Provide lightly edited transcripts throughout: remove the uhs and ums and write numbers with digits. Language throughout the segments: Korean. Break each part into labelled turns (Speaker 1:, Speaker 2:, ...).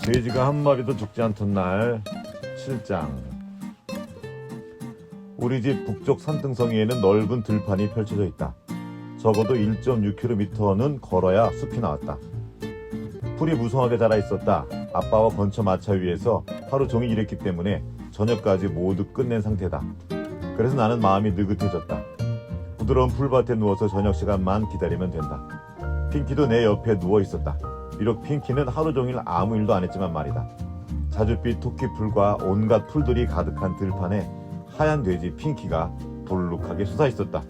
Speaker 1: 돼지가 한 마리도 죽지 않던 날 7장. 우리 집 북쪽 산등성이에는 넓은 들판이 펼쳐져 있다. 적어도 1.6km는 걸어야 숲이 나왔다. 풀이 무성하게 자라 있었다. 아빠와 건처 마차 위에서 하루 종일 일했기 때문에 저녁까지 모두 끝낸 상태다. 그래서 나는 마음이 느긋해졌다. 부드러운 풀밭에 누워서 저녁 시간만 기다리면 된다. 핑키도 내 옆에 누워 있었다. 비록 핑키는 하루 종일 아무 일도 안 했지만 말이다. 자줏빛 토끼풀과 온갖 풀들이 가득한 들판에 하얀 돼지 핑키가 볼록하게 솟아 있었다.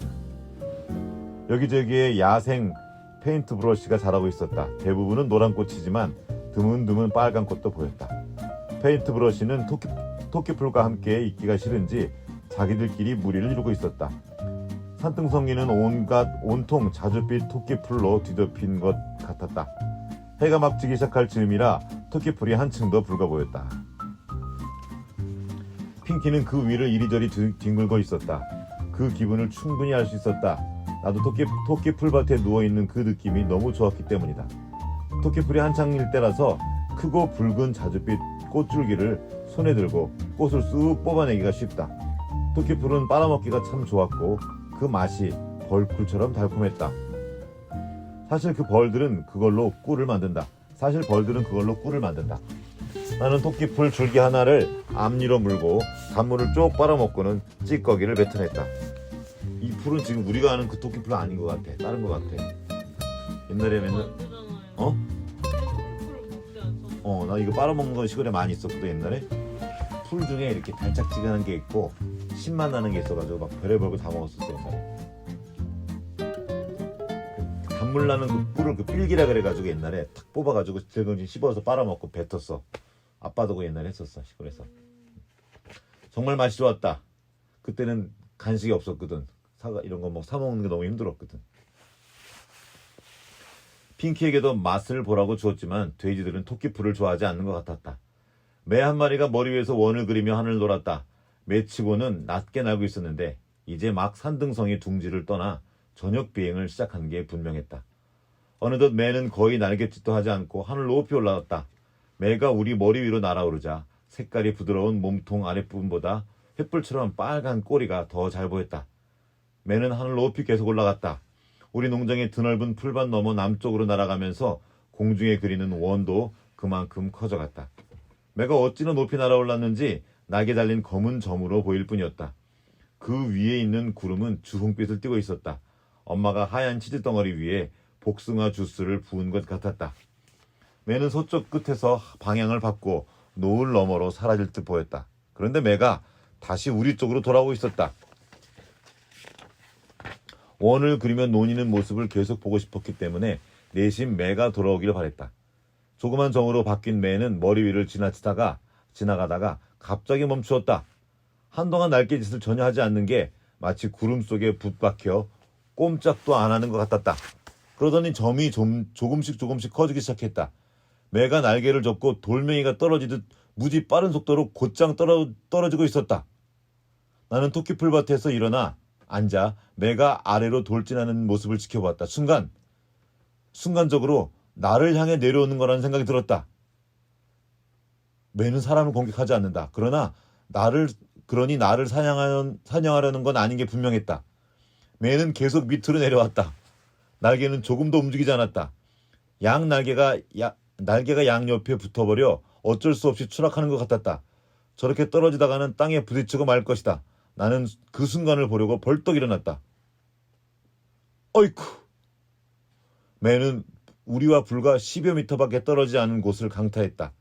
Speaker 1: 여기저기에 야생 페인트 브러쉬가 자라고 있었다. 대부분은 노란 꽃이지만 드문드문 빨간 꽃도 보였다. 페인트 브러쉬는 토끼풀과 함께 있기가 싫은지 자기들끼리 무리를 이루고 있었다. 산등성이는 온통 자줏빛 토끼풀로 뒤덮인 것 같았다. 해가 막 지기 시작할 즈음이라 토끼풀이 한층 더 붉어 보였다. 핑키는 그 위를 이리저리 뒹굴고 있었다. 그 기분을 충분히 알 수 있었다. 나도 토끼풀밭에 누워있는 그 느낌이 너무 좋았기 때문이다. 토끼풀이 한창일 때라서 크고 붉은 자줏빛 꽃줄기를 손에 들고 꽃을 쑥 뽑아내기가 쉽다. 토끼풀은 빨아먹기가 참 좋았고 그 맛이 벌꿀처럼 달콤했다. 사실 벌들은 그걸로 꿀을 만든다. 나는 토끼풀 줄기 하나를 앞니로 물고 단물을 쪽 빨아먹고는 찌꺼기를 뱉어냈다. 이 풀은 지금 우리가 아는 그 토끼풀은 아닌 것 같아. 다른 것 같아. 옛날에 맨날 나 이거 빨아먹는 건 시골에 많이 있었거든. 옛날에 풀 중에 이렇게 달짝지근한 게 있고 신맛 나는 게 있어가지고 막 별의별 거 다 먹었었어 옛날에. 단물 나는 그 꿀을 그 필기라 그래가지고 옛날에 탁 뽑아가지고 들건지 씹어서 빨아먹고 뱉었어. 아빠도 그 옛날에 했었어 시골에서. 정말 맛이 좋았다. 그때는 간식이 없었거든. 사과 이런 거 뭐 사 먹는 게 너무 힘들었거든. 핑키에게도 맛을 보라고 주었지만 돼지들은 토끼풀을 좋아하지 않는 것 같았다. 매 한 마리가 머리 위에서 원을 그리며 하늘을 놀았다. 매치고는 낮게 날고 있었는데 이제 막 산등성이 둥지를 떠나 저녁 비행을 시작한 게 분명했다. 어느덧 매는 거의 날갯짓도 하지 않고 하늘 높이 올라갔다. 매가 우리 머리 위로 날아오르자 색깔이 부드러운 몸통 아랫부분보다 횃불처럼 빨간 꼬리가 더 잘 보였다. 매는 하늘 높이 계속 올라갔다. 우리 농장의 드넓은 풀밭 넘어 남쪽으로 날아가면서 공중에 그리는 원도 그만큼 커져갔다. 매가 어찌나 높이 날아올랐는지 낙에 달린 검은 점으로 보일 뿐이었다. 그 위에 있는 구름은 주홍빛을 띠고 있었다. 엄마가 하얀 치즈 덩어리 위에 복숭아 주스를 부은 것 같았다. 매는 서쪽 끝에서 방향을 바꾸어 노을 너머로 사라질 듯 보였다. 그런데 매가 다시 우리 쪽으로 돌아오고 있었다. 원을 그리며 논이는 모습을 계속 보고 싶었기 때문에 내심 매가 돌아오기를 바랬다. 조그만 정으로 바뀐 매는 머리 위를 지나가다가 갑자기 멈추었다. 한동안 날개짓을 전혀 하지 않는 게 마치 구름 속에 붙박혀 꼼짝도 안 하는 것 같았다. 그러더니 점이 조금씩 커지기 시작했다. 매가 날개를 접고 돌멩이가 떨어지듯 무지 빠른 속도로 곧장 떨어지고 있었다. 나는 토끼풀밭에서 일어나 앉아 매가 아래로 돌진하는 모습을 지켜보았다. 순간적으로 나를 향해 내려오는 거라는 생각이 들었다. 매는 사람을 공격하지 않는다. 그러니 나를 사냥하려는 건 아닌 게 분명했다. 매는 계속 밑으로 내려왔다. 날개는 조금도 움직이지 않았다. 날개가 양옆에 붙어버려 어쩔 수 없이 추락하는 것 같았다. 저렇게 떨어지다가는 땅에 부딪히고 말 것이다. 나는 그 순간을 보려고 벌떡 일어났다. 어이쿠! 매는 우리와 불과 10여 미터밖에 떨어지지 않은 곳을 강타했다.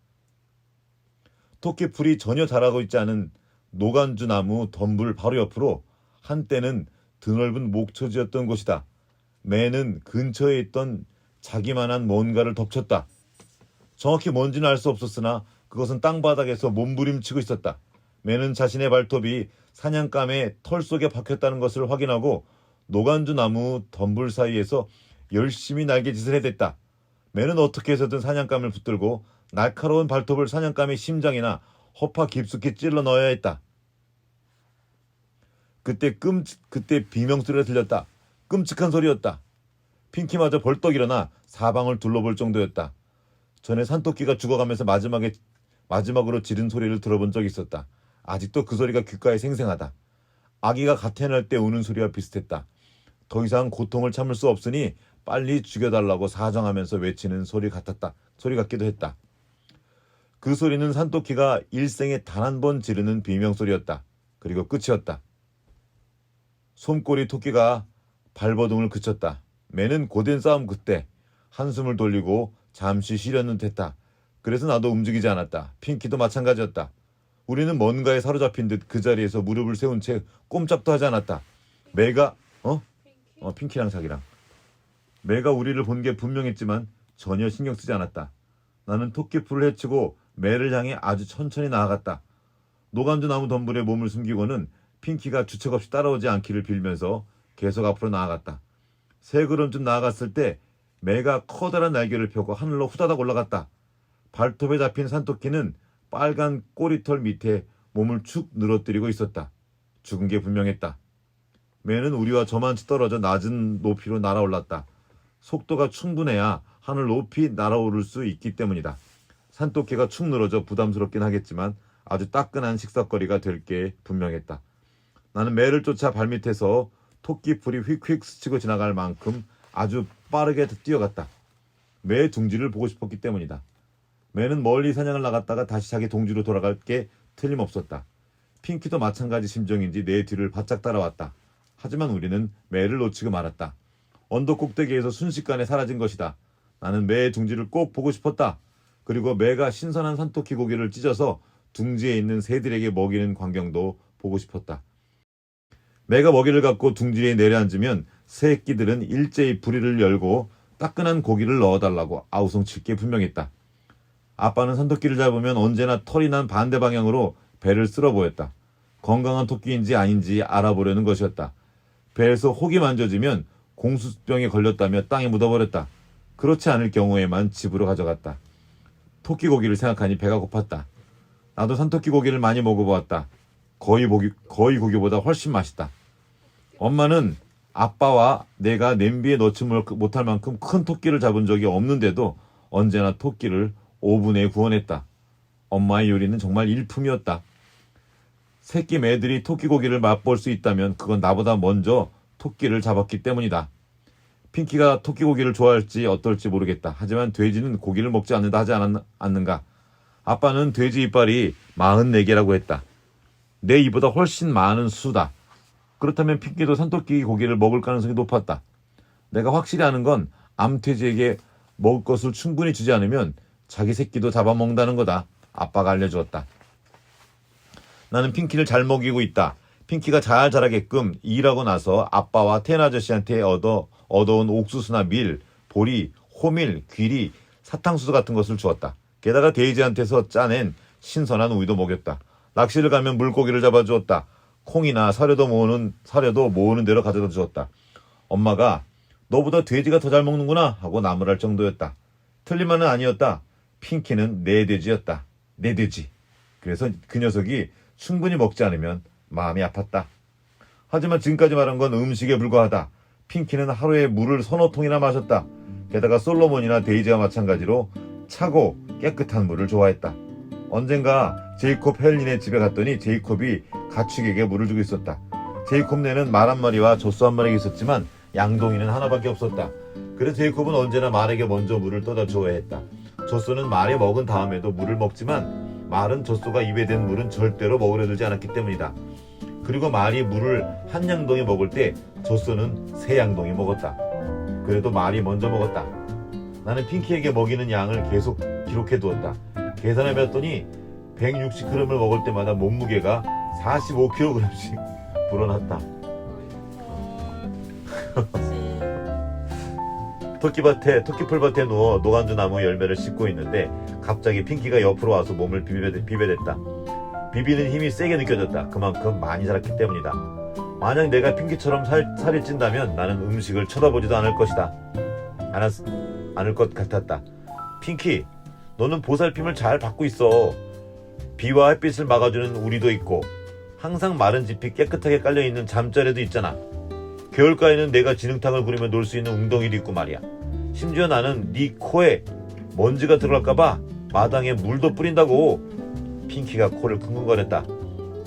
Speaker 1: 토끼풀이 전혀 자라고 있지 않은 노간주 나무 덤불 바로 옆으로 한때는 드넓은 목초지였던 곳이다. 매는 근처에 있던 자기만한 뭔가를 덮쳤다. 정확히 뭔지는 알 수 없었으나 그것은 땅바닥에서 몸부림치고 있었다. 매는 자신의 발톱이 사냥감의 털 속에 박혔다는 것을 확인하고 노간주 나무 덤불 사이에서 열심히 날개짓을 해댔다. 매는 어떻게 해서든 사냥감을 붙들고 날카로운 발톱을 사냥감의 심장이나 허파 깊숙이 찔러 넣어야 했다. 그때 비명소리가 들렸다. 끔찍한 소리였다. 핑키마저 벌떡 일어나 사방을 둘러볼 정도였다. 전에 산토끼가 죽어가면서 마지막으로 지른 소리를 들어본 적이 있었다. 아직도 그 소리가 귓가에 생생하다. 아기가 갓 태어날 때 우는 소리와 비슷했다. 더 이상 고통을 참을 수 없으니 빨리 죽여달라고 사정하면서 외치는 소리 같기도 했다. 그 소리는 산토끼가 일생에 단 한 번 지르는 비명소리였다. 그리고 끝이었다. 솜꼬리 토끼가 발버둥을 그쳤다. 매는 고된 싸움 그때 한숨을 돌리고 잠시 쉬려는 듯했다. 그래서 나도 움직이지 않았다. 핑키도 마찬가지였다. 우리는 뭔가에 사로잡힌 듯 그 자리에서 무릎을 세운 채 꼼짝도 하지 않았다. 매가 핑키랑 자기랑 매가 우리를 본 게 분명했지만 전혀 신경 쓰지 않았다. 나는 토끼풀을 헤치고 매를 향해 아주 천천히 나아갔다. 노간주 나무 덤불에 몸을 숨기고는 핑키가 주책 없이 따라오지 않기를 빌면서 계속 앞으로 나아갔다. 세 걸음쯤 나아갔을 때 매가 커다란 날개를 펴고 하늘로 후다닥 올라갔다. 발톱에 잡힌 산토끼는 빨간 꼬리털 밑에 몸을 축 늘어뜨리고 있었다. 죽은 게 분명했다. 매는 우리와 저만치 떨어져 낮은 높이로 날아올랐다. 속도가 충분해야 하늘 높이 날아오를 수 있기 때문이다. 산토끼가 축 늘어져 부담스럽긴 하겠지만 아주 따끈한 식사거리가 될 게 분명했다. 나는 매를 쫓아 발밑에서 토끼풀이 휙휙 스치고 지나갈 만큼 아주 빠르게 뛰어갔다. 매의 둥지를 보고 싶었기 때문이다. 매는 멀리 사냥을 나갔다가 다시 자기 동지로 돌아갈 게 틀림없었다. 핑키도 마찬가지 심정인지 내 뒤를 바짝 따라왔다. 하지만 우리는 매를 놓치고 말았다. 언덕 꼭대기에서 순식간에 사라진 것이다. 나는 매의 둥지를 꼭 보고 싶었다. 그리고 매가 신선한 산토끼 고기를 찢어서 둥지에 있는 새들에게 먹이는 광경도 보고 싶었다. 매가 먹이를 갖고 둥지에 내려앉으면 새끼들은 일제히 부리를 열고 따끈한 고기를 넣어달라고 아우성칠 게 분명했다. 아빠는 산토끼를 잡으면 언제나 털이 난 반대 방향으로 배를 쓸어 보였다. 건강한 토끼인지 아닌지 알아보려는 것이었다. 배에서 혹이 만져지면 공수병에 걸렸다며 땅에 묻어버렸다. 그렇지 않을 경우에만 집으로 가져갔다. 토끼 고기를 생각하니 배가 고팠다. 나도 산토끼 고기를 많이 먹어보았다. 거의 고기보다 훨씬 맛있다. 엄마는 아빠와 내가 냄비에 넣지 못할 만큼 큰 토끼를 잡은 적이 없는데도 언제나 토끼를 오븐에 구워냈다. 엄마의 요리는 정말 일품이었다. 새끼 매들이 토끼 고기를 맛볼 수 있다면 그건 나보다 먼저 토끼를 잡았기 때문이다. 핑키가 토끼 고기를 좋아할지 어떨지 모르겠다. 하지만 돼지는 고기를 먹지 않는다 하지 않는가. 아빠는 돼지 이빨이 44개라고 했다. 내 이보다 훨씬 많은 수다. 그렇다면 핑키도 산토끼 고기를 먹을 가능성이 높았다. 내가 확실히 아는 건 암돼지에게 먹을 것을 충분히 주지 않으면 자기 새끼도 잡아먹는다는 거다. 아빠가 알려주었다. 나는 핑키를 잘 먹이고 있다. 핑키가 잘 자라게끔 일하고 나서 아빠와 텐 아저씨한테 얻어온 옥수수나 밀, 보리, 호밀, 귀리, 사탕수수 같은 것을 주었다. 게다가 데이지한테서 짜낸 신선한 우유도 먹였다. 낚시를 가면 물고기를 잡아주었다. 콩이나 사료도 모으는 대로 가져다 주었다. 엄마가 너보다 돼지가 더 잘 먹는구나 하고 나무랄 정도였다. 틀린 말은 아니었다. 핑키는 내 돼지였다. 내 돼지. 그래서 그 녀석이 충분히 먹지 않으면 마음이 아팠다. 하지만 지금까지 말한 건 음식에 불과하다. 핑키는 하루에 물을 서너 통이나 마셨다. 게다가 솔로몬이나 데이지와 마찬가지로 차고 깨끗한 물을 좋아했다. 언젠가 제이콥 헬린의 집에 갔더니 제이콥이 가축에게 물을 주고 있었다. 제이콥네는 말 한 마리와 젖소 한 마리가 있었지만 양동이는 하나밖에 없었다. 그래서 제이콥은 언제나 말에게 먼저 물을 떠다 주어야 했다. 젖소는 말이 먹은 다음에도 물을 먹지만 말은 젖소가 입에 댄 물은 절대로 먹으려 들지 않았기 때문이다. 그리고 말이 물을 한 양동이 먹을 때 젖소는 세 양동이 먹었다. 그래도 말이 먼저 먹었다. 나는 핑키에게 먹이는 양을 계속 기록해 두었다. 계산해봤더니 160g을 먹을 때마다 몸무게가 45kg씩 불어났다. 토끼풀밭에 누워 노간주 나무 열매를 씹고 있는데 갑자기 핑키가 옆으로 와서 몸을 비벼댔다. 비비는 힘이 세게 느껴졌다. 그만큼 많이 자랐기 때문이다. 만약 내가 핑키처럼 살이 찐다면 나는 음식을 쳐다보지도 않을 것 같았다. 핑키, 너는 보살핌을 잘 받고 있어. 비와 햇빛을 막아주는 우리도 있고 항상 마른 짚이 깨끗하게 깔려있는 잠자리도 있잖아. 겨울가에는 내가 진흙탕을 부리며 놀 수 있는 웅덩이도 있고 말이야. 심지어 나는 네 코에 먼지가 들어갈까봐 마당에 물도 뿌린다고. 핑키가 코를 킁킁거렸다.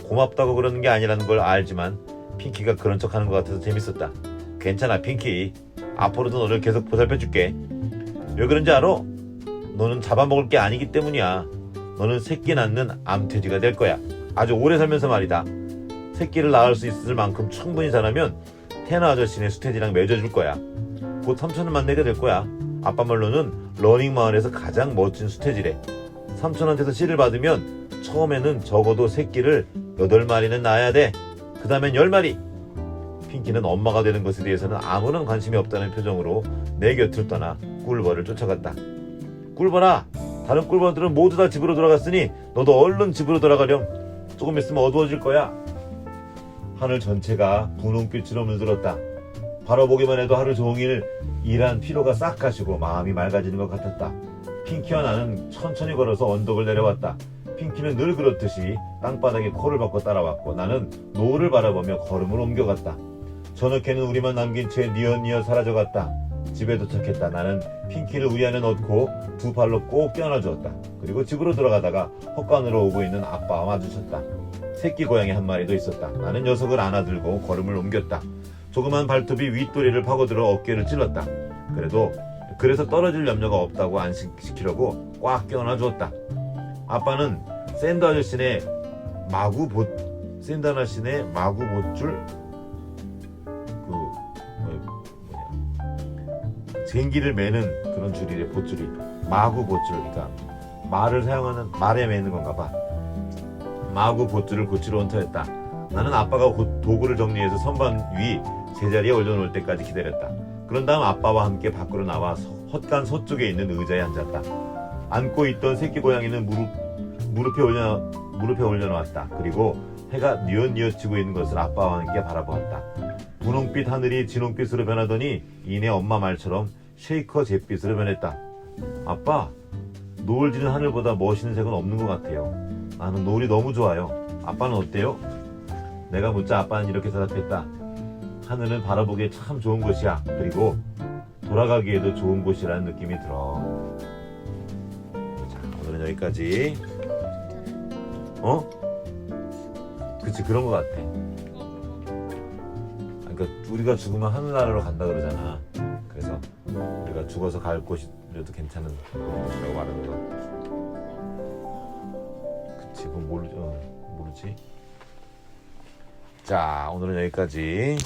Speaker 1: 고맙다고 그러는 게 아니라는 걸 알지만 핑키가 그런 척하는 것 같아서 재밌었다. 괜찮아 핑키, 앞으로도 너를 계속 보살펴줄게. 왜 그런지 알아? 너는 잡아먹을 게 아니기 때문이야. 너는 새끼 낳는 암돼지가 될 거야. 아주 오래 살면서 말이다. 새끼를 낳을 수 있을 만큼 충분히 자라면 테너 아저씨네 수태지랑 맺어줄 거야. 곧 삼촌을 만나게 될 거야. 아빠 말로는 러닝 마을에서 가장 멋진 수태지래. 삼촌한테서 씨를 받으면 처음에는 적어도 새끼를 8마리는 낳아야 돼. 그 다음엔 10마리. 핑키는 엄마가 되는 것에 대해서는 아무런 관심이 없다는 표정으로 내 곁을 떠나 꿀벌을 쫓아갔다. 꿀벌아, 다른 꿀벌들은 모두 다 집으로 돌아갔으니 너도 얼른 집으로 돌아가렴. 조금 있으면 어두워질 거야. 하늘 전체가 분홍빛으로 물들었다. 바라보기만 해도 하루 종일 일한 피로가 싹 가시고 마음이 맑아지는 것 같았다. 핑키와 나는 천천히 걸어서 언덕을 내려왔다. 핑키는 늘 그렇듯이 땅바닥에 코를 박고 따라왔고 나는 노을을 바라보며 걸음을 옮겨갔다. 저녁에는 우리만 남긴 채 뉘엿뉘엿 사라져갔다. 집에 도착했다. 나는 핑키를 우리 안에 넣고 두 발로 꼭 껴안아주었다. 그리고 집으로 들어가다가 헛간으로 오고 있는 아빠와 마주쳤다. 새끼 고양이 한 마리도 있었다. 나는 녀석을 안아들고 걸음을 옮겼다. 조그만 발톱이 윗도리를 파고들어 어깨를 찔렀다. 그래서 떨어질 염려가 없다고 안심시키려고 꽉 껴안아주었다. 아빠는 샌드 아저씨네 마구 봇줄 쟁기를 매는 그런 줄이래. 봇줄이 마구 봇줄, 그러니까 말을 사용하는 말에 매는 건가 봐. 마구 봇줄을 고치러 온 터였다. 나는 아빠가 곧 도구를 정리해서 선반 위 제자리에 올려놓을 때까지 기다렸다. 그런 다음 아빠와 함께 밖으로 나와 헛간 서쪽에 있는 의자에 앉았다. 안고 있던 새끼 고양이는 무릎에 올려놓았다. 그리고 해가 뉘엿뉘엿 지고 있는 것을 아빠와 함께 바라보았다. 분홍빛 하늘이 진홍빛으로 변하더니 이내 엄마 말처럼 쉐이커 잿빛으로 변했다. 아빠, 노을 지는 하늘보다 멋있는 색은 없는 것 같아요. 나는 노을이 너무 좋아요. 아빠는 어때요? 내가 묻자 아빠는 이렇게 대답했다. 하늘은 바라보기에 참 좋은 곳이야. 그리고 돌아가기에도 좋은 곳이라는 느낌이 들어. 자, 오늘은 여기까지. 그치, 그런 것 같아. 그러니까 우리가 죽으면 하늘나라로 간다 그러잖아. 그래서 우리가 죽어서 갈 곳이라도 괜찮은 곳이라고 말하는 것 같아. 그치, 그건 모르지. 자, 오늘은 여기까지.